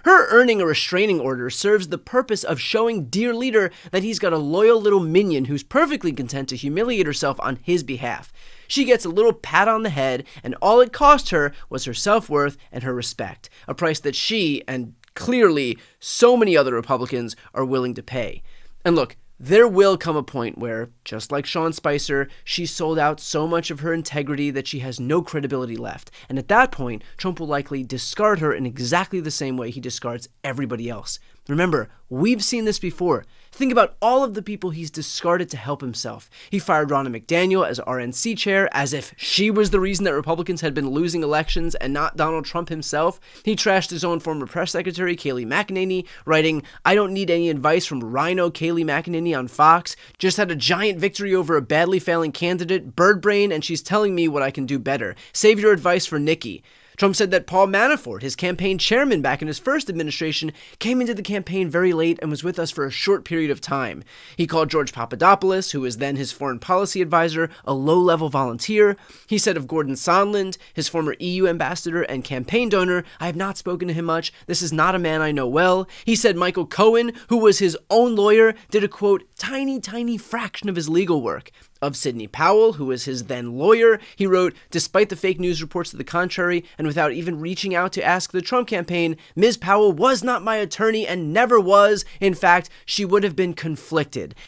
Her earning a restraining order serves the purpose of showing dear leader that he's got a loyal little minion who's perfectly content to humiliate herself on his behalf. She gets a little pat on the head, and all it cost her was her self-worth and her respect, a price that she, and clearly so many other Republicans, are willing to pay. And look, there will come a point where, just like Sean Spicer, she sold out so much of her integrity that she has no credibility left. And at that point, Trump will likely discard her in exactly the same way he discards everybody else. Remember, we've seen this before. Think about all of the people he's discarded to help himself. He fired Ronna McDaniel as RNC chair, as if she was the reason that Republicans had been losing elections and not Donald Trump himself. He trashed his own former press secretary, Kayleigh McEnany, writing, "I don't need any advice from Rhino Kayleigh McEnany on Fox. Just had a giant victory over a badly failing candidate, bird brain, and she's telling me what I can do better. Save your advice for Nikki." Trump said that Paul Manafort, his campaign chairman back in his first administration, came into the campaign very late and was with us for a short period of time. He called George Papadopoulos, who was then his foreign policy advisor, a low-level volunteer. He said of Gordon Sondland, his former EU ambassador and campaign donor, "I have not spoken to him much. This is not a man I know well." He said Michael Cohen, who was his own lawyer, did a, quote, tiny fraction of his legal work. Of Sidney Powell, who was his then lawyer, he wrote, "Despite the fake news reports to the contrary, and without even reaching out to ask the Trump campaign, Ms. Powell was not my attorney and never was. In fact, she would have been conflicted.